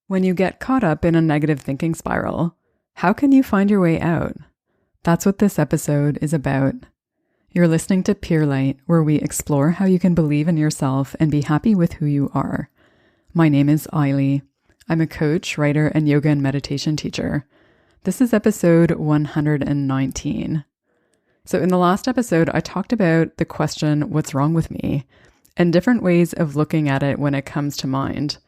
When you get caught up in a negative thinking spiral, how can you find your way out? That's what this episode is about. You're listening to Pure Light, where we explore how you can believe in yourself and be happy with who you are. My name is Ailey. I'm a coach, writer, and yoga and meditation teacher. This is episode 119. So in the last episode, I talked about the question, what's wrong with me? And different ways of looking at it when it comes to mind.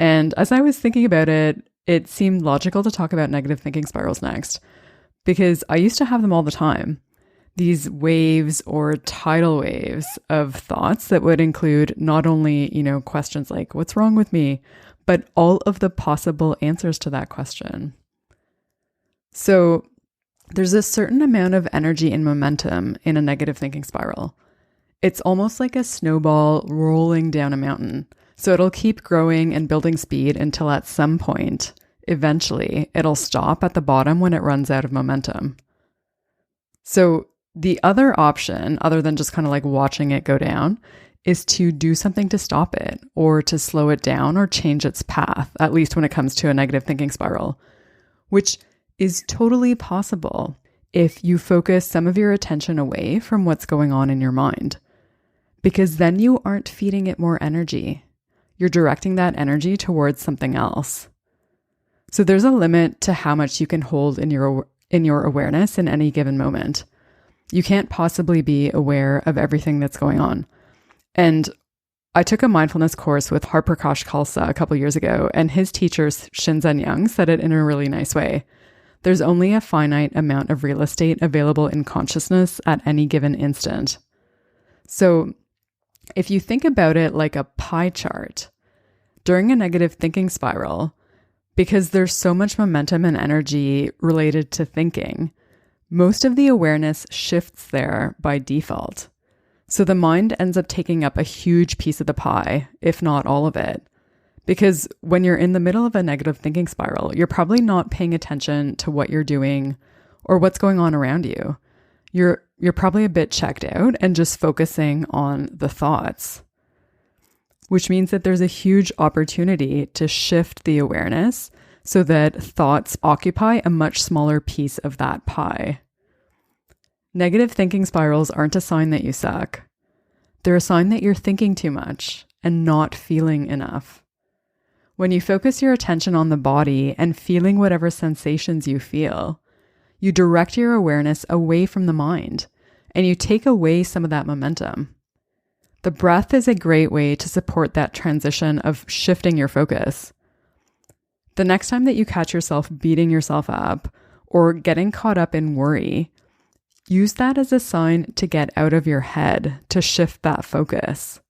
And as I was thinking about it, it seemed logical to talk about negative thinking spirals next, because I used to have them all the time. These waves or tidal waves of thoughts that would include not only, questions like, what's wrong with me, but all of the possible answers to that question. So there's a certain amount of energy and momentum in a negative thinking spiral. It's almost like a snowball rolling down a mountain. So it'll keep growing and building speed until at some point, eventually, it'll stop at the bottom when it runs out of momentum. So the other option, other than just kind of like watching it go down, is to do something to stop it or to slow it down or change its path, at least when it comes to a negative thinking spiral, which is totally possible if you focus some of your attention away from what's going on in your mind, because then you aren't feeding it more energy. You're directing that energy towards something else. So there's a limit to how much you can hold in your awareness in any given moment. You can't possibly be aware of everything that's going on. And I took a mindfulness course with Harprakash Khalsa a couple years ago, and his teacher, Shinzen Young, said it in a really nice way. There's only a finite amount of real estate available in consciousness at any given instant. So if you think about it like a pie chart, during a negative thinking spiral, because there's so much momentum and energy related to thinking, most of the awareness shifts there by default. So the mind ends up taking up a huge piece of the pie, if not all of it. Because when you're in the middle of a negative thinking spiral, you're probably not paying attention to what you're doing or what's going on around you. You're probably a bit checked out and just focusing on the thoughts, which means that there's a huge opportunity to shift the awareness so that thoughts occupy a much smaller piece of that pie. Negative thinking spirals aren't a sign that you suck. They're a sign that you're thinking too much and not feeling enough. When you focus your attention on the body and feeling whatever sensations you feel, you direct your awareness away from the mind, and you take away some of that momentum. The breath is a great way to support that transition of shifting your focus. The next time that you catch yourself beating yourself up or getting caught up in worry, use that as a sign to get out of your head, to shift that focus.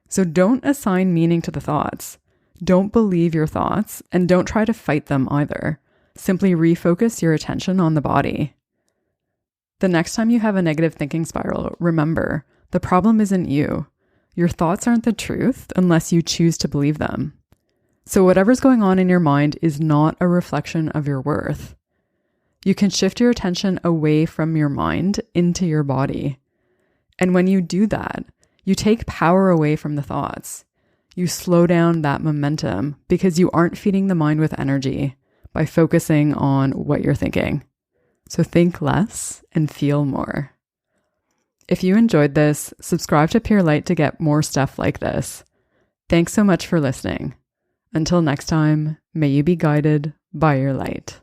So don't assign meaning to the thoughts. Don't believe your thoughts, and don't try to fight them either. Simply refocus your attention on the body. The next time you have a negative thinking spiral, remember, the problem isn't you. Your thoughts aren't the truth unless you choose to believe them. So whatever's going on in your mind is not a reflection of your worth. You can shift your attention away from your mind into your body. And when you do that, you take power away from the thoughts. You slow down that momentum because you aren't feeding the mind with energy by focusing on what you're thinking. So think less and feel more. If you enjoyed this, subscribe to Pure Light to get more stuff like this. Thanks so much for listening. Until next time, may you be guided by your light.